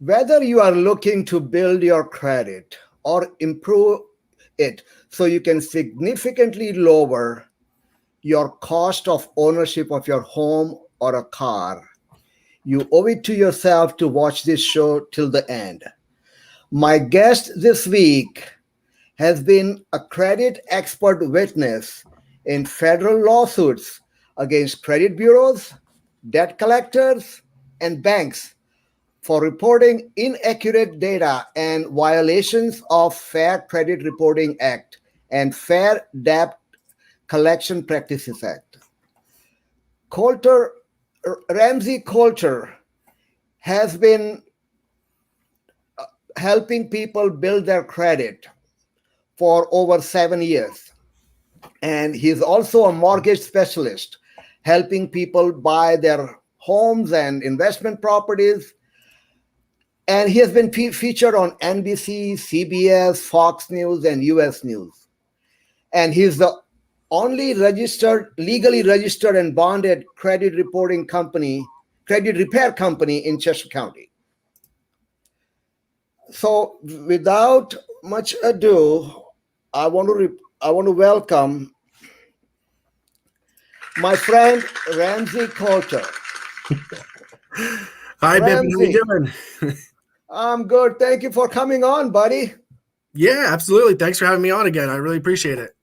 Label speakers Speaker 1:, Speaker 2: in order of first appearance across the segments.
Speaker 1: Whether you are looking to build your credit or improve it so you can significantly lower your cost of ownership of your home or a car, you owe it to yourself to watch this show till the end. My guest this week has been a credit expert witness in federal lawsuits against credit bureaus, debt collectors, and banks for reporting inaccurate data and violations of Fair Credit Reporting Act and Fair Debt Collection Practices Act. Coulter, Ramsey Coulter has been helping people build their credit for over 7 years. And he's also a mortgage specialist, helping people buy their homes and investment properties. And he has been featured on NBC, CBS, Fox News, and US News. And he's the only legally registered and bonded credit repair company in Cheshire County. So without much ado, I want to welcome my friend Ramsey Coulter.
Speaker 2: Hi, Bippin. How you doing?
Speaker 1: I'm good. Thank you for coming on, buddy.
Speaker 2: Yeah, absolutely. Thanks for having me on again. I really appreciate it.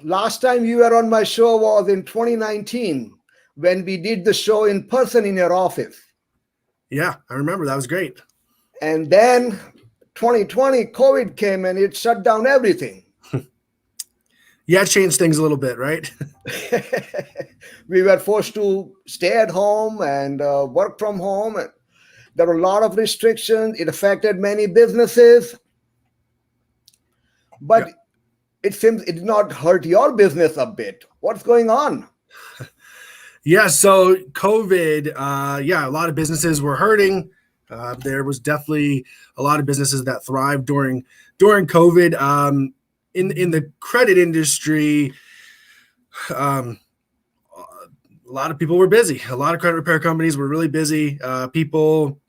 Speaker 1: Last time you were on my show was in 2019 when we did the show in person in your office.
Speaker 2: Yeah, I remember. That was great.
Speaker 1: And then 2020, COVID came and it shut down everything.
Speaker 2: Yeah, it changed things a little bit, right?
Speaker 1: We were forced to stay at home and work from home. There were a lot of restrictions. It affected many businesses. But yeah, it seems it did not hurt your business a bit. What's going on?
Speaker 2: Yeah, so COVID, a lot of businesses were hurting. There was definitely a lot of businesses that thrived during COVID. In the credit industry, a lot of people were busy. A lot of credit repair companies were really busy. People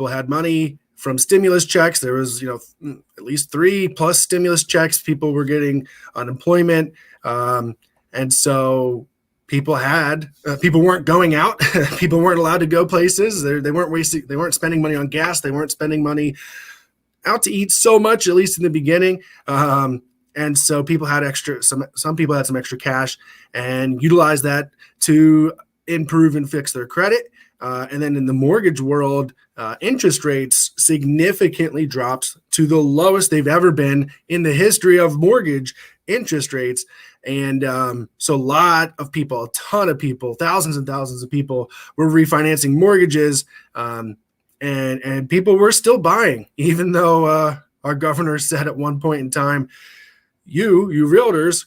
Speaker 2: had money from stimulus checks. There was, at least 3+ stimulus checks. People were getting unemployment, and so people weren't going out. People weren't allowed to go places. They weren't spending money on gas. They weren't spending money out to eat so much, at least in the beginning. And so people had some people had some extra cash and utilized that to improve and fix their credit. And then in the mortgage world, interest rates significantly dropped to the lowest they've ever been in the history of mortgage interest rates. And so a ton of people, thousands and thousands of people were refinancing mortgages. And people were still buying, even though our governor said at one point in time, you realtors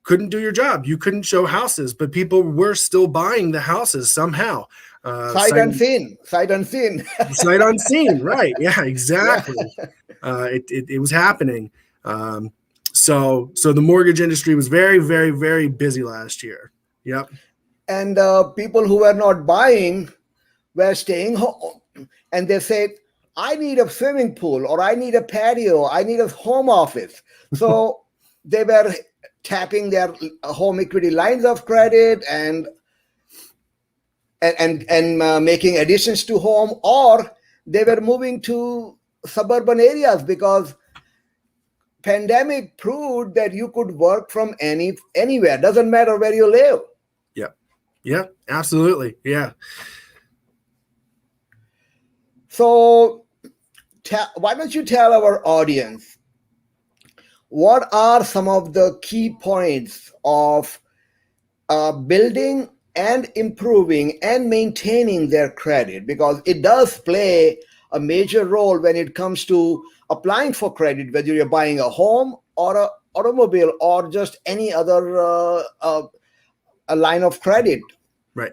Speaker 2: couldn't do your job. You couldn't show houses, but people were still buying the houses somehow.
Speaker 1: Sight unseen. Sight
Speaker 2: unseen, right. Yeah, exactly. Yeah. It was happening. So the mortgage industry was very, very, very busy last year. Yep.
Speaker 1: And people who were not buying were staying home. And they said, I need a swimming pool, or I need a patio, I need a home office. So they were tapping their home equity lines of credit and making additions to home, or they were moving to suburban areas because pandemic proved that you could work from anywhere. Doesn't matter where you live.
Speaker 2: Yeah, absolutely. Yeah.
Speaker 1: So why don't you tell our audience what are some of the key points of building and improving and maintaining their credit? Because it does play a major role when it comes to applying for credit, whether you're buying a home or an automobile or just any other a line of credit.
Speaker 2: Right.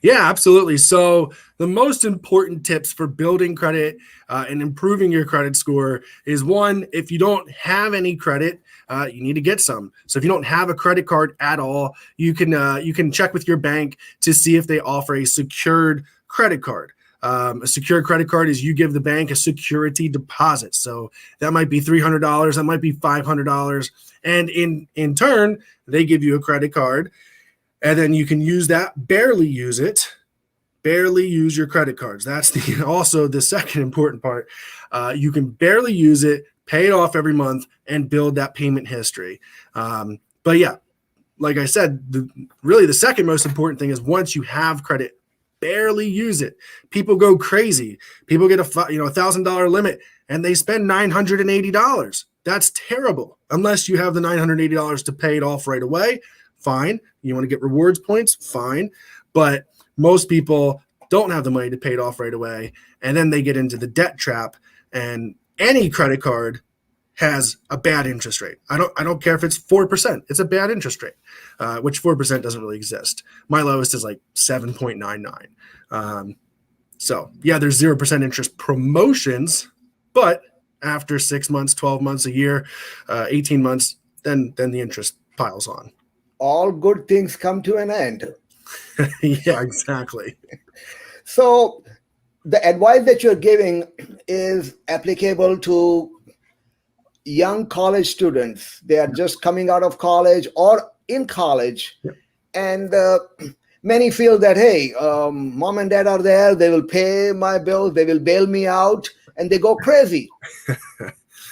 Speaker 2: Yeah, absolutely. So the most important tips for building credit and improving your credit score is, one, if you don't have any credit, you need to get some. So if you don't have a credit card at all, you can check with your bank to see if they offer a secured credit card. A secure credit card is you give the bank a security deposit. So that might be $300, that might be $500. And in turn, they give you a credit card, and then you can use that, barely use your credit cards. That's also the second important part. You can barely use it, pay it off every month, and build that payment history. But yeah, like I said, really the second most important thing is once you have credit, barely use it. People go crazy. People get a $1,000 limit and they spend $980. That's terrible. Unless you have the $980 to pay it off right away, fine. You want to get rewards points, fine. But most people don't have the money to pay it off right away, and then they get into the debt trap. And any credit card has a bad interest rate. I don't care if it's 4%. It's a bad interest rate, which 4% doesn't really exist. My lowest is like 7.99. So yeah, there's 0% interest promotions, but after 6 months, 12 months, a year, 18 months, then the interest piles on.
Speaker 1: All good things come to an end.
Speaker 2: Yeah, exactly.
Speaker 1: So the advice that you're giving is applicable to young college students. They are just coming out of college or in college.
Speaker 2: Yep.
Speaker 1: And many feel that, hey, mom and dad are there. They will pay my bills. They will bail me out. And they go crazy.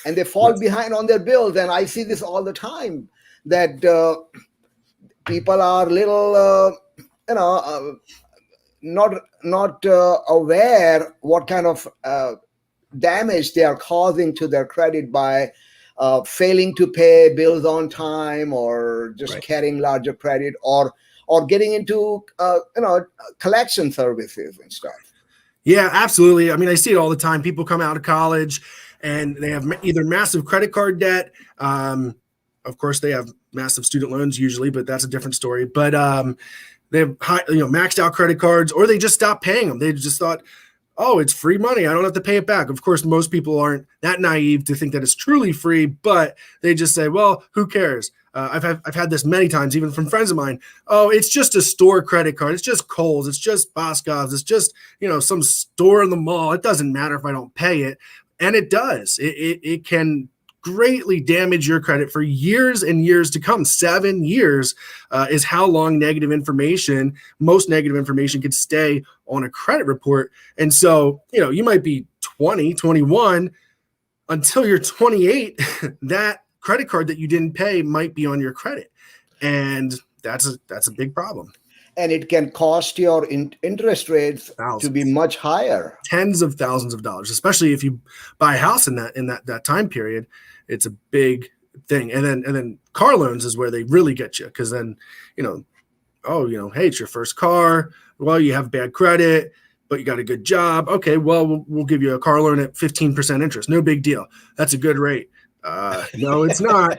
Speaker 1: And they fall behind on their bills. And I see this all the time, that people are little, not aware what kind of damage they are causing to their credit by failing to pay bills on time, or just carrying larger credit, or getting into collection services and stuff.
Speaker 2: Yeah, absolutely. I mean, I see it all the time. People come out of college and they have either massive credit card debt. Of course, they have massive student loans usually, but that's a different story. But they have maxed out credit cards, or they just stopped paying them. They just thought, oh, it's free money, I don't have to pay it back. Of course, most people aren't that naive to think that it's truly free, but they just say, well, who cares? I've had this many times, even from friends of mine. Oh, it's just a store credit card. It's just Kohl's. It's just Boscov's. It's just, some store in the mall. It doesn't matter if I don't pay it. And it does. It can greatly damage your credit for years and years to come. 7 years is how long most negative information could stay on a credit report. And so, you might be 20, 21 until you're 28, that credit card that you didn't pay might be on your credit. And that's a big problem.
Speaker 1: And it can cost your interest rates to be much higher.
Speaker 2: Tens of thousands of dollars, especially if you buy a house in that time period. It's a big thing. And then car loans is where they really get you, because then, hey, it's your first car. Well, you have bad credit, but you got a good job. Okay, well, we'll give you a car loan at 15% interest. No big deal. That's a good rate. No, it's not.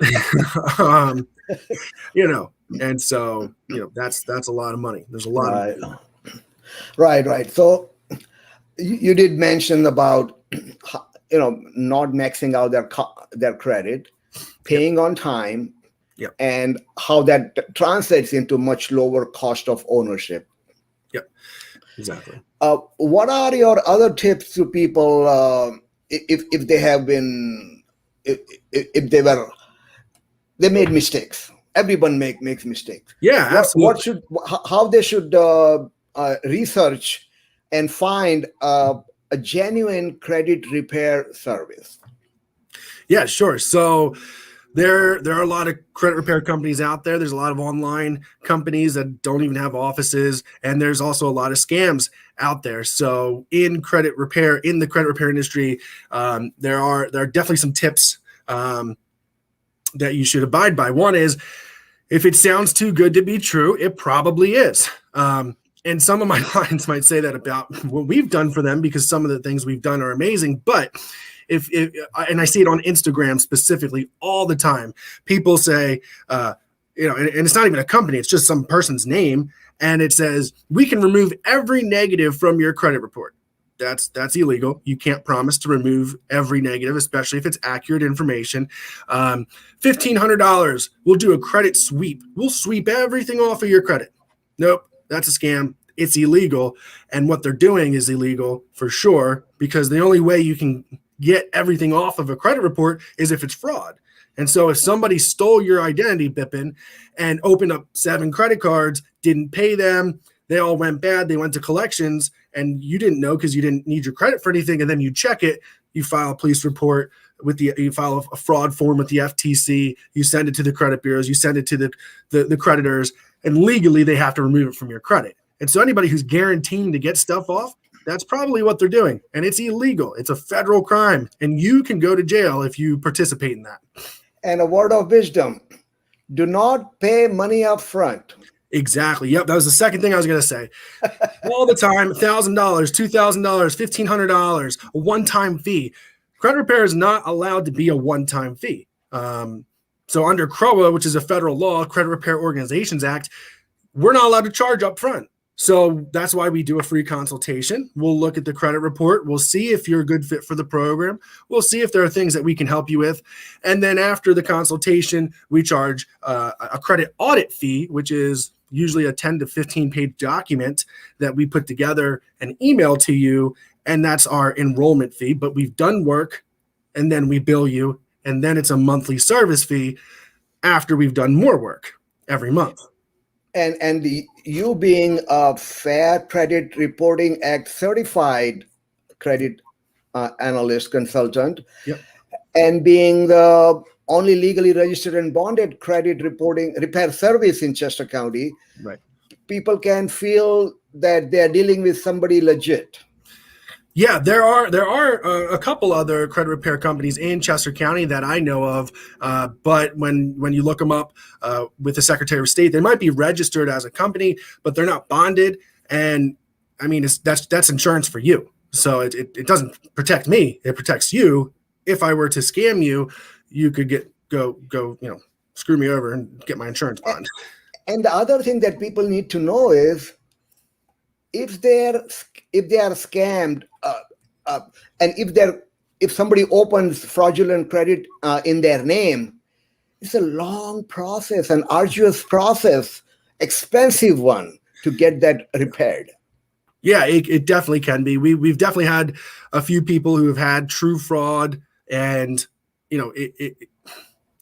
Speaker 2: And so, that's a lot of money. There's a lot of money.
Speaker 1: Right. So you did mention about, not maxing out their credit, paying on time, and how that translates into much lower cost of ownership.
Speaker 2: Yep, exactly.
Speaker 1: What are your other tips to people if they have been, if they made mistakes? Everyone makes mistakes.
Speaker 2: Yeah, absolutely.
Speaker 1: How they should research and find a genuine credit repair service?
Speaker 2: Yeah, sure. So there are a lot of credit repair companies out there. There's a lot of online companies that don't even have offices, and there's also a lot of scams out there. So in the credit repair industry, there are definitely some tips that you should abide by. One is, if it sounds too good to be true, it probably is. And some of my clients might say that about what we've done for them, because some of the things we've done are amazing. But and I see it on Instagram specifically all the time. People say, and it's not even a company, it's just some person's name. And it says, we can remove every negative from your credit report. That's illegal. You can't promise to remove every negative, especially if it's accurate information. $1,500. We'll do a credit sweep. We'll sweep everything off of your credit. Nope, that's a scam. it's illegal. And what they're doing is illegal for sure, because the only way you can get everything off of a credit report is if it's fraud. And so if somebody stole your identity, Bipin, and opened up 7 credit cards, didn't pay them, they all went bad, they went to collections, and you didn't know because you didn't need your credit for anything, and then you check it, you file a police report you file a fraud form with the FTC, you send it to the credit bureaus, you send it to the creditors, and legally they have to remove it from your credit. And so anybody who's guaranteeing to get stuff off, that's probably what they're doing. And it's illegal. It's a federal crime. And you can go to jail if you participate in that.
Speaker 1: And a word of wisdom, do not pay money up front.
Speaker 2: Exactly. Yep. That was the second thing I was going to say. All the time, $1,000, $2,000, $1,500, a one-time fee. Credit repair is not allowed to be a one-time fee. So under CROA, which is a federal law, Credit Repair Organizations Act, we're not allowed to charge up front. So that's why we do a free consultation. We'll look at the credit report. We'll see if you're a good fit for the program. We'll see if there are things that we can help you with. And then after the consultation, we charge a credit audit fee, which is usually a 10 to 15 page document that we put together and email to you. And that's our enrollment fee. But we've done work, and then we bill you. And then it's a monthly service fee after we've done more work every month.
Speaker 1: And you being a Fair Credit Reporting Act certified credit analyst consultant,
Speaker 2: yep,
Speaker 1: and being the only legally registered and bonded credit reporting repair service in Chester County,
Speaker 2: right,
Speaker 1: people can feel that they're dealing with somebody legit.
Speaker 2: Yeah, there are a couple other credit repair companies in Chester County that I know of, but when you look them up with the Secretary of State, they might be registered as a company, but they're not bonded. And I mean, that's insurance for you, so it doesn't protect me; it protects you. If I were to scam you, you could go screw me over and get my insurance bond.
Speaker 1: And the other thing that people need to know is, if they are scammed, and if somebody opens fraudulent credit in their name, it's a long process, an arduous process, expensive one to get that repaired.
Speaker 2: Yeah, it definitely can be. We've definitely had a few people who have had true fraud, and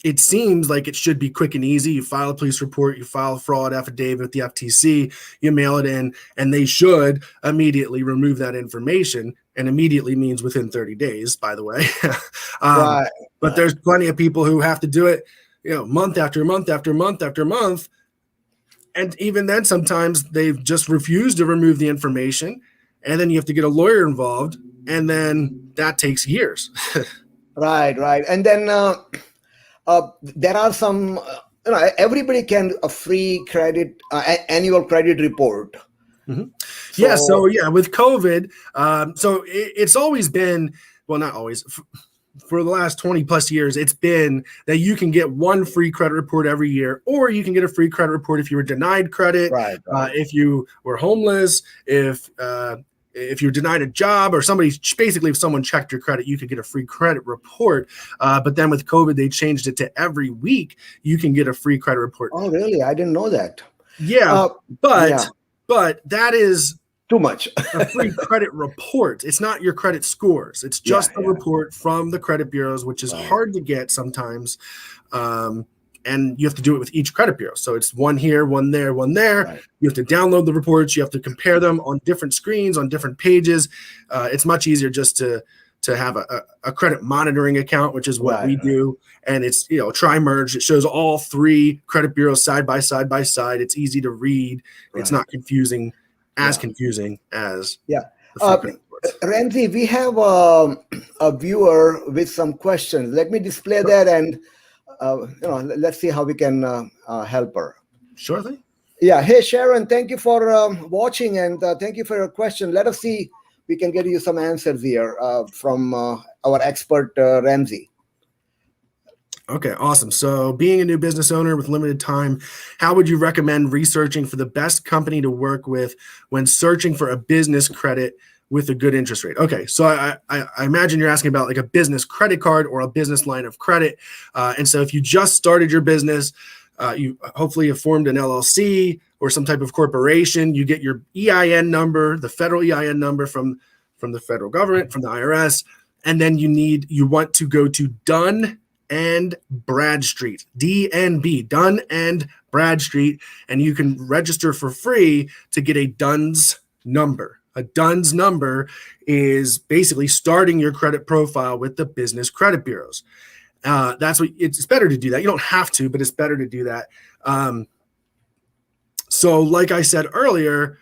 Speaker 2: it seems like it should be quick and easy. You file a police report, you file a fraud affidavit with the FTC, you mail it in, and they should immediately remove that information. And immediately means within 30 days, by the way.
Speaker 1: Right.
Speaker 2: But there's plenty of people who have to do it, month after month after month after month. And even then, sometimes they've just refused to remove the information. And then you have to get a lawyer involved. And then that takes years.
Speaker 1: Right. And then there are some, everybody can a free credit, annual credit report.
Speaker 2: Mm-hmm. So with COVID, so it's always been, well, not always, for the last 20 plus years, it's been that you can get one free credit report every year, or you can get a free credit report if you were denied credit,
Speaker 1: right.
Speaker 2: If you were homeless, if you're denied a job, or if someone checked your credit, you could get a free credit report. But then with COVID, they changed it to every week you can get a free credit report.
Speaker 1: Oh, really? I didn't know that.
Speaker 2: Yeah, but that is
Speaker 1: too much.
Speaker 2: a free credit report. It's not your credit scores. It's just a report from the credit bureaus, which is hard to get sometimes. And you have to do it with each credit bureau. So it's one here, one there, one there. Right. You have to download the reports. You have to compare them on different screens, on different pages. It's much easier just to have a credit monitoring account, which is what we do. And it's, tri-merged. It shows all 3 credit bureaus side by side by side. It's easy to read. Right. It's not confusing as the
Speaker 1: Ramsey, we have a viewer with some questions. Let me display that, and let's see how we can help her.
Speaker 2: Sure thing.
Speaker 1: Yeah. Hey, Sharon, thank you for watching, and thank you for your question. Let us see we can get you some answers here from our expert, Ramsey.
Speaker 2: Okay, awesome. So being a new business owner with limited time, how would you recommend researching for the best company to work with when searching for a business credit with a good interest rate? Okay, so I imagine you're asking about like a business credit card or a business line of credit. And so if you just started your business, you hopefully have formed an LLC or some type of corporation. You get your EIN number, the federal EIN number from the federal government, from the IRS, and then you want to go to Dun and Bradstreet, DNB, Dun and Bradstreet, and you can register for free to get a DUNS number. A DUNS number is basically starting your credit profile with the business credit bureaus. That's what it's better to do that. You don't have to, but it's better to do that. So like I said earlier,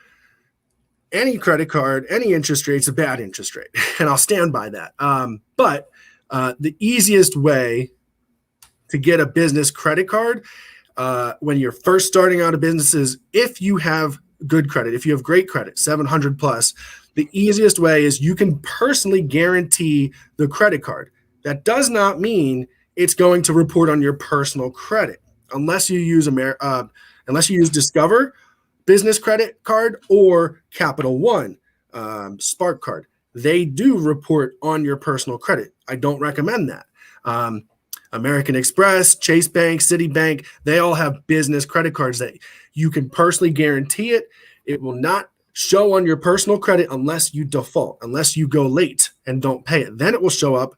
Speaker 2: any credit card, any interest rate is a bad interest rate, and I'll stand by that. But the easiest way to get a business credit card when you're first starting out a business is if you have good credit, if you have great credit, 700 plus, the easiest way is you can personally guarantee the credit card. That does not mean it's going to report on your personal credit unless you use Discover Business Credit Card or Capital One Spark Card. They do report on your personal credit. I don't recommend that. American Express, Chase Bank, Citibank, they all have business credit cards that you can personally guarantee it. It will not show on your personal credit unless you default, unless you go late and don't pay it. Then it will show up,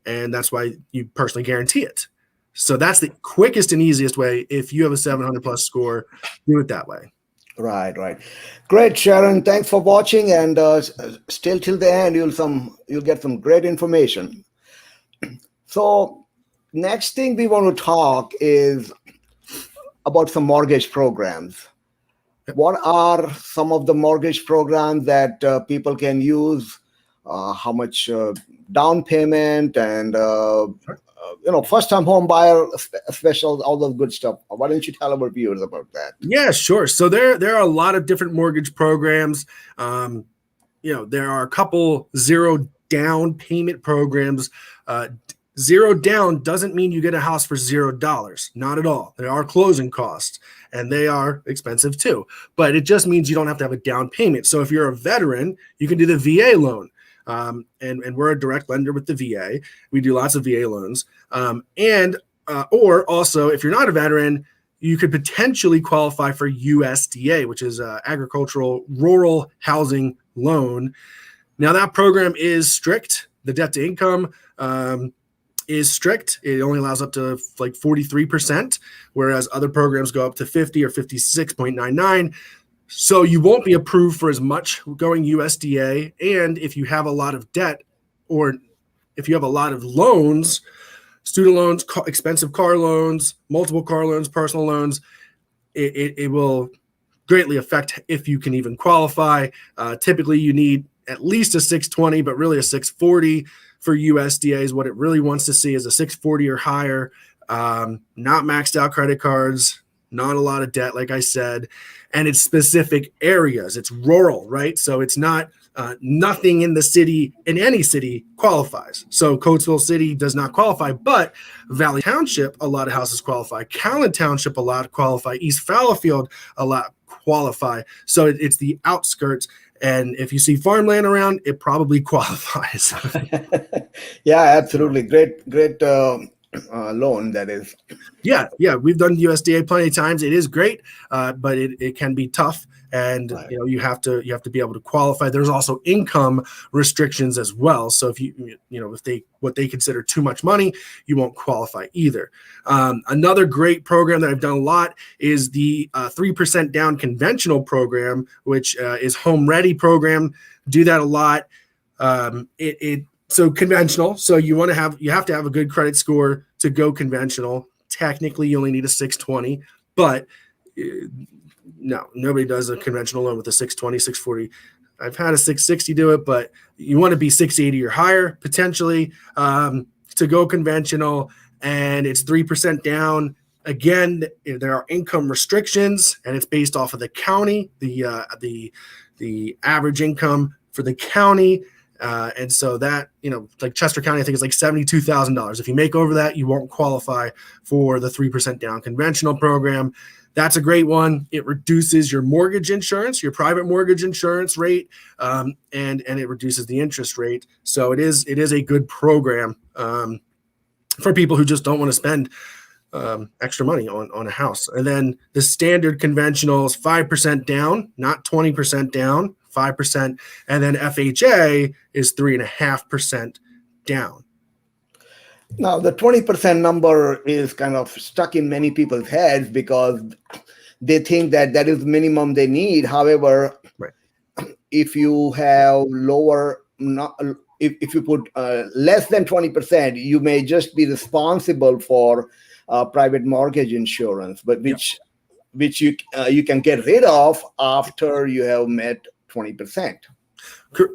Speaker 2: and that's why you personally guarantee it. So that's the quickest and easiest way. If you have a 700 plus score, do it that way.
Speaker 1: Right. Great, Sharon. Thanks for watching, and still till the end, you'll get some great information. So next thing we want to talk is about some mortgage programs. What are some of the mortgage programs that people can use? How much down payment and first-time home buyer special, all those good stuff. Why don't you tell our viewers about that?
Speaker 2: Yeah, sure. So there are a lot of different mortgage programs. There are a couple zero down payment programs. Zero down doesn't mean you get a house for $0. Not at all. There are closing costs, and they are expensive too. But it just means you don't have to have a down payment. So if you're a veteran, you can do the VA loan. And we're a direct lender with the VA. We do lots of VA loans. Or also, if you're not a veteran, you could potentially qualify for USDA, which is Agricultural Rural Housing Loan. Now, that program is strict. The debt to income is strict. It only allows up to like 43%, whereas other programs go up to 50 or 56.99. So you won't be approved for as much going USDA. And if you have a lot of debt, or if you have a lot of loans, student loans, expensive car loans, multiple car loans, personal loans, it will greatly affect if you can even qualify. Typically, you need at least a 620, but really a 640 for USDA is what it really wants to see, is a 640 or higher. Not maxed out credit cards, not a lot of debt, like I said, and it's specific areas. It's rural, right? So it's not nothing in the city, in any city qualifies. So Coatesville City does not qualify, but Valley Township, a lot of houses qualify. Callan Township, a lot qualify. East Fallowfield, a lot qualify. So it's the outskirts. And if you see farmland around, it probably qualifies.
Speaker 1: Yeah, absolutely. Great loan, that is.
Speaker 2: Yeah. We've done USDA plenty of times. It is great, but it can be tough, and
Speaker 1: Right.
Speaker 2: you have to be able to qualify. There's also income restrictions as well. So if what they consider too much money, you won't qualify either. Another great program that I've done a lot is the 3% down conventional program, which is home ready program. Do that a lot. So conventional. So you have to have a good credit score to go conventional. Technically, you only need a 620, but no, nobody does a conventional loan with a 620, 640. I've had a 660 do it, but you want to be 680 or higher potentially to go conventional, and it's 3% down. Again, there are income restrictions, and it's based off of the county, the average income for the county. And so that, like Chester County, I think it's like $72,000. If you make over that, you won't qualify for the 3% down conventional program. That's a great one. It reduces your mortgage insurance, your private mortgage insurance rate, and it reduces the interest rate. So it is a good program for people who just don't want to spend extra money on a house. And then the standard conventional is 5% down, not 20% down, 5%. And then FHA is 3.5% down.
Speaker 1: Now, the 20% number is kind of stuck in many people's heads because they think that that is the minimum they need. However,
Speaker 2: Right.
Speaker 1: if you have lower, not, if you put less than 20%, you may just be responsible for private mortgage insurance, but which you can get rid of after you have met 20%.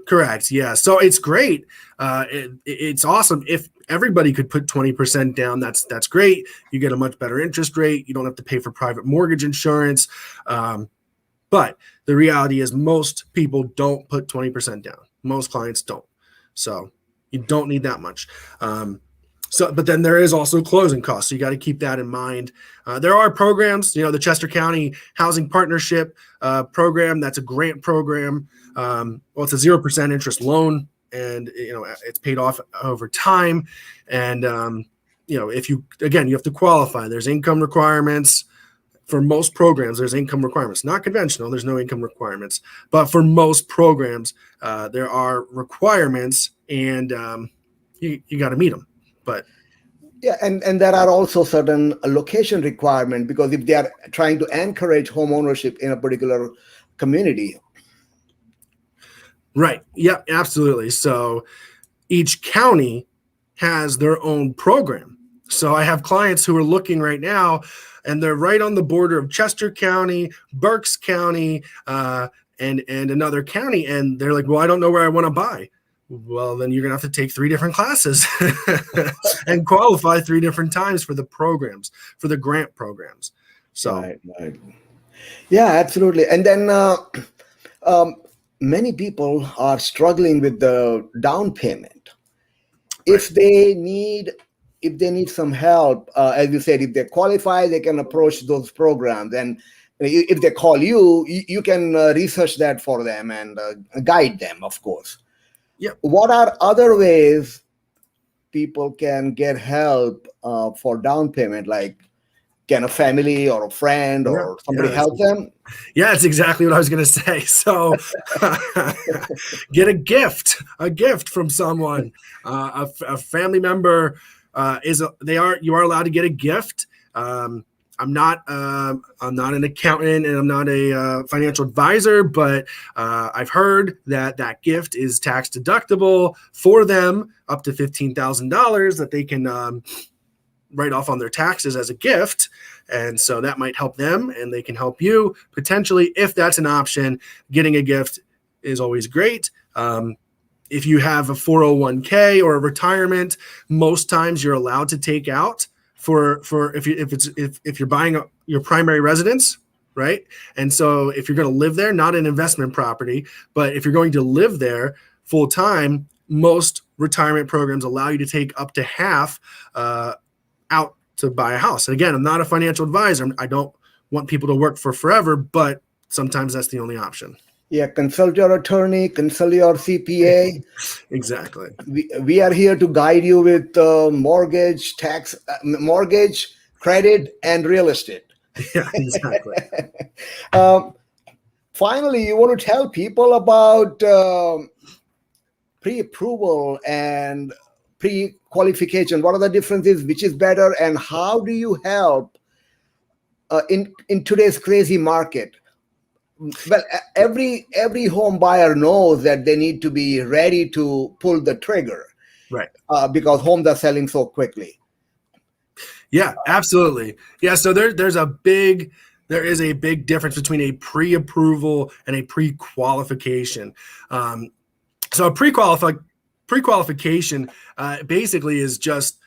Speaker 2: Correct. Yeah. So it's great. It's awesome. If everybody could put 20% down, that's great. You get a much better interest rate. You don't have to pay for private mortgage insurance. But the reality is most people don't put 20% down. Most clients don't. So you don't need that much. But then there is also closing costs. So you got to keep that in mind. There are programs, the Chester County Housing Partnership program. That's a grant program. It's a 0% interest loan, and it's paid off over time. And if you have to qualify. There's income requirements. For most programs, there's income requirements. Not conventional, there's no income requirements. But for most programs, there are requirements, and you got to meet them. But
Speaker 1: yeah, and there are also certain location requirements, because if they are trying to encourage home ownership in a particular community.
Speaker 2: Right. Yeah, absolutely. So each county has their own program. So I have clients who are looking right now, and they're right on the border of Chester County, Berks County, and another county. And they're like, well, I don't know where I want to buy. Well, then you're going to have to take 3 different classes and qualify 3 different times for the programs, for the grant programs. So,
Speaker 1: right. Yeah, absolutely. And then many people are struggling with the down payment.
Speaker 2: Right.
Speaker 1: If they need some help, as you said, if they qualify, they can approach those programs. And if they call you, you can research that for them and guide them, of course.
Speaker 2: Yep.
Speaker 1: What are other ways people can get help for down payment? Like, can a family or a friend or somebody help them?
Speaker 2: Yeah, that's exactly what I was going to say. So get a gift from someone, a family member. You are allowed to get a gift. I'm not an accountant, and I'm not a financial advisor, but I've heard that gift is tax deductible for them, up to $15,000 that they can write off on their taxes as a gift. And so that might help them, and they can help you potentially if that's an option. Getting a gift is always great. If you have a 401k or a retirement, most times you're allowed to take out for if you're buying your primary residence, right? And so if you're going to live there, not an investment property, but if you're going to live there full time, most retirement programs allow you to take up to half out to buy a house. And again, I'm not a financial advisor. I don't want people to work for forever, but sometimes that's the only option.
Speaker 1: Yeah, consult your attorney, consult your CPA.
Speaker 2: Exactly.
Speaker 1: We are here to guide you with mortgage, tax, mortgage, credit, and real estate.
Speaker 2: Yeah, exactly.
Speaker 1: Finally, you want to tell people about pre-approval and pre-qualification. What are the differences? Which is better, and how do you help in today's crazy market? Well, every home buyer knows that they need to be ready to pull the trigger,
Speaker 2: right?
Speaker 1: Because homes are selling so quickly.
Speaker 2: Yeah, absolutely. Yeah, so there is a big difference between a pre-approval and a pre-qualification. So a pre-qualification basically is just,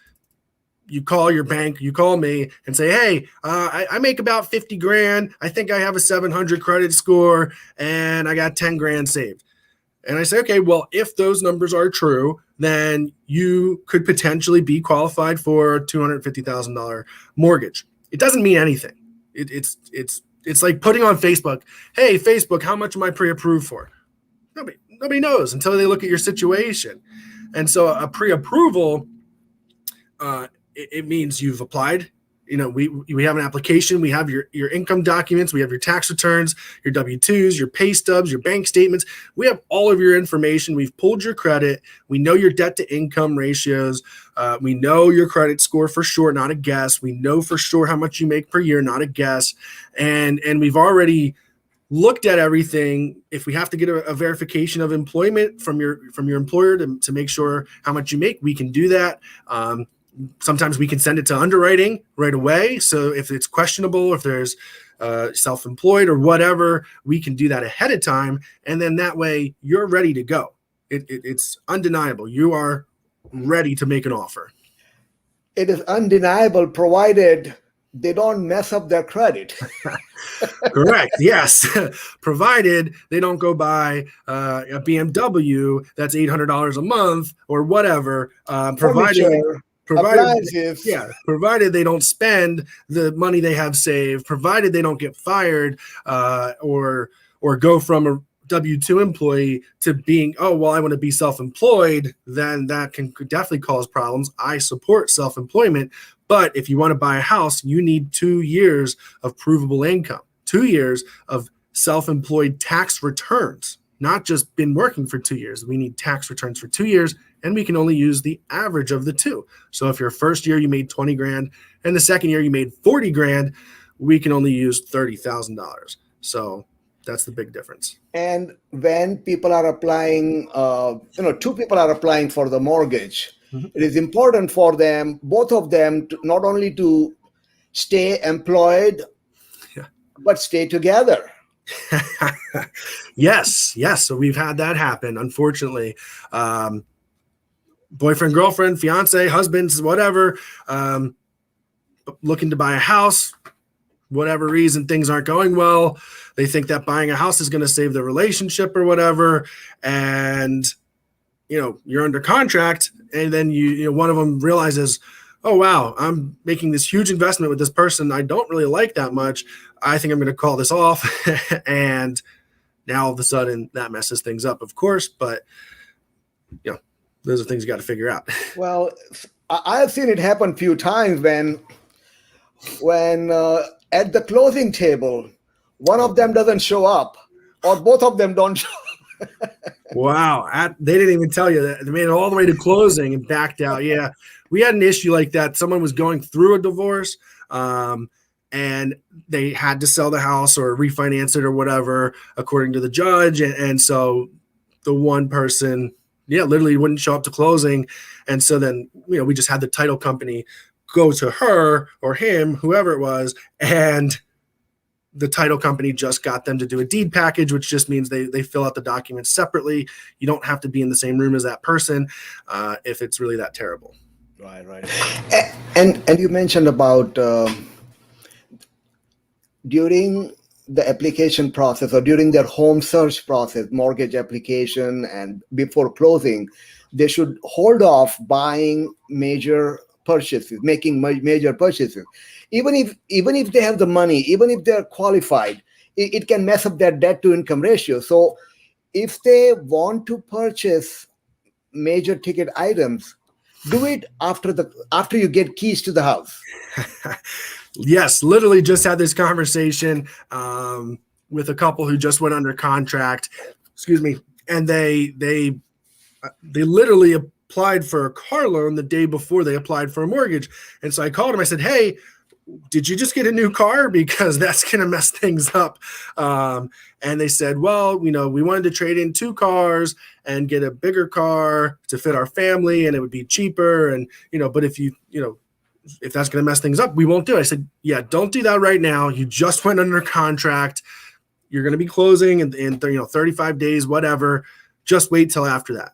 Speaker 2: you call your bank, you call me and say, hey, I make about 50 grand. I think I have a 700 credit score and I got 10 grand saved. And I say, okay, well, if those numbers are true, then you could potentially be qualified for a $250,000 mortgage. It doesn't mean anything. It's like putting on Facebook, hey, Facebook, how much am I pre-approved for? Nobody knows until they look at your situation. And so a pre-approval, it means you've applied, we have an application, we have your income documents, we have your tax returns, your W-2s, your pay stubs, your bank statements. We have all of your information. We've pulled your credit. We know your debt to income ratios. We know your credit score for sure, not a guess. We know for sure how much you make per year, not a guess. And we've already looked at everything. If we have to get a verification of employment from your employer to make sure how much you make, we can do that. Sometimes we can send it to underwriting right away. So if it's questionable, if there's self-employed or whatever, we can do that ahead of time. And then that way you're ready to go. It's undeniable. You are ready to make an offer.
Speaker 1: It is undeniable, provided they don't mess up their credit.
Speaker 2: Correct. Yes. Provided they don't go buy a BMW that's $800 a month or whatever. Provided they don't spend the money they have saved, provided they don't get fired or go from a W-2 employee to being, I want to be self-employed, then that can definitely cause problems. I support self-employment, but if you want to buy a house, you need 2 years of provable income, 2 years of self-employed tax returns, not just been working for 2 years. We need tax returns for 2 years, and we can only use the average of the two. So if your first year you made 20 grand and the second year you made 40 grand, we can only use $30,000. So that's the big difference.
Speaker 1: And when people are applying, two people are applying for the mortgage, it is important for them, both of them, to not only to stay employed, but stay together.
Speaker 2: Yes. So we've had that happen, unfortunately. Boyfriend, girlfriend, fiance, husbands, whatever, looking to buy a house, whatever reason, things aren't going well. They think that buying a house is going to save their relationship or whatever. And, you're under contract. And then one of them realizes, oh, wow, I'm making this huge investment with this person I don't really like that much. I think I'm going to call this off. And now all of a sudden that messes things up, of course. But, those are things you got to figure out.
Speaker 1: Well, I've seen it happen a few times when at the closing table, one of them doesn't show up or both of them don't show up.
Speaker 2: Wow. They didn't even tell you that. They made it all the way to closing and backed out. Yeah. We had an issue like that. Someone was going through a divorce and they had to sell the house or refinance it or whatever, according to the judge. And so the one person, literally wouldn't show up to closing. And so then, we just had the title company go to her or him, whoever it was, and the title company just got them to do a deed package, which just means they fill out the documents separately. You don't have to be in the same room as that person if it's really that terrible.
Speaker 1: Right. And you mentioned about during the application process or during their home search process, mortgage application, and before closing, they should hold off buying major purchases, making major purchases. Even if they have the money, even if they're qualified, it can mess up their debt to income ratio. So if they want to purchase major ticket items, do it after you get keys to the house.
Speaker 2: Yes, literally just had this conversation with a couple who just went under contract. Excuse me, and they literally applied for a car loan the day before they applied for a mortgage. And so I called him. I said, "Hey, did you just get a new car? Because that's going to mess things up." And they said, "Well, we wanted to trade in 2 cars and get a bigger car to fit our family, and it would be cheaper. And but if that's going to mess things up, we won't do it." I said, "Yeah, don't do that right now. You just went under contract. You're going to be closing in 35 days, whatever. Just wait till after that.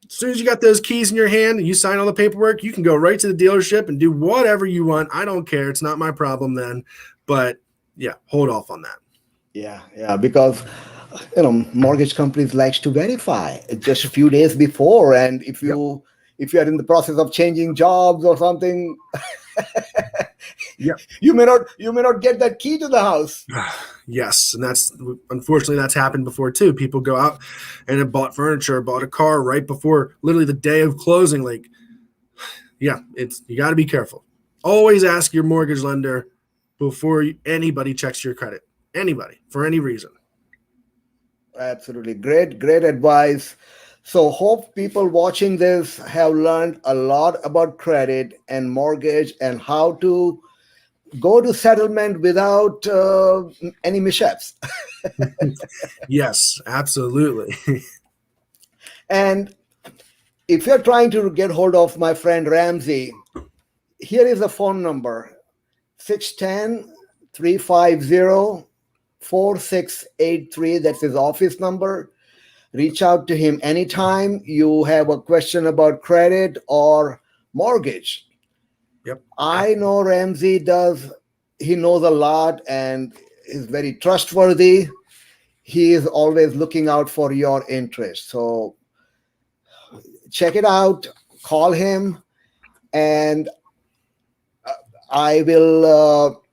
Speaker 2: As soon as you got those keys in your hand and you sign all the paperwork, you can go right to the dealership and do whatever you want. I don't care. It's not my problem then. But hold off on that."
Speaker 1: Yeah, because mortgage companies likes to verify just a few days before, and if you are in the process of changing jobs or something, you may not get that key to the house.
Speaker 2: Yes, and unfortunately that's happened before too. People go out and have bought furniture, bought a car right before literally the day of closing. You got to be careful. Always ask your mortgage lender before anybody checks your credit. Anybody, for any reason.
Speaker 1: Absolutely. Great advice. So, hope people watching this have learned a lot about credit and mortgage and how to go to settlement without any mishaps.
Speaker 2: Yes, absolutely.
Speaker 1: And if you're trying to get hold of my friend Ramsey, here is the phone number 610 350 4683. That's his office number. Reach out to him anytime you have a question about credit or mortgage.
Speaker 2: Yep.
Speaker 1: I know Ramsey does, he knows a lot and is very trustworthy. He is always looking out for your interest. So check it out, call him, and I will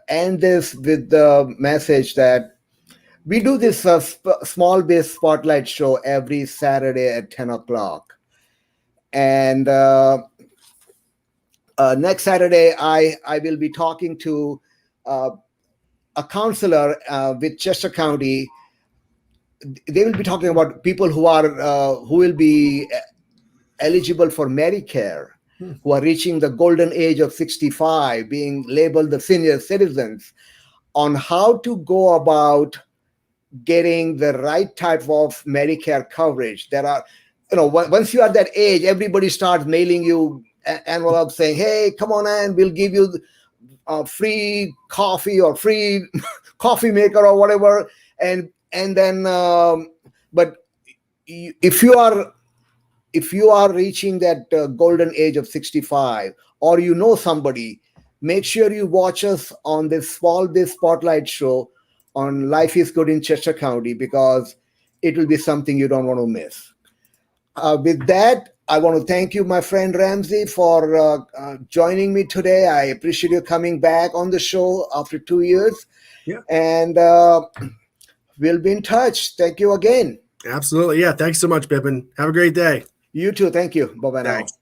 Speaker 1: end this with the message that we do this small biz spotlight show every Saturday at 10 o'clock. And next Saturday, I will be talking to a counselor with Chester County. They will be talking about people who will be eligible for Medicare, who are reaching the golden age of 65, being labeled the senior citizens, on how to go about getting the right type of Medicare coverage. There are, once you are that age, everybody starts mailing you envelopes saying, hey, come on in, we'll give you free coffee or free coffee maker or whatever. And then, but if you are reaching that golden age of 65, or you know somebody, make sure you watch us on this Small Biz Spotlight show on Life is Good in Chester County, because it will be something you don't want to miss. With that, I want to thank you, my friend Ramsey, for joining me today. I appreciate you coming back on the show after 2 years.
Speaker 2: Yeah.
Speaker 1: And we'll be in touch. Thank you again.
Speaker 2: Absolutely. Yeah. Thanks so much, Bipin. Have a great day.
Speaker 1: You too. Thank you. Bye-bye now.
Speaker 2: Thanks.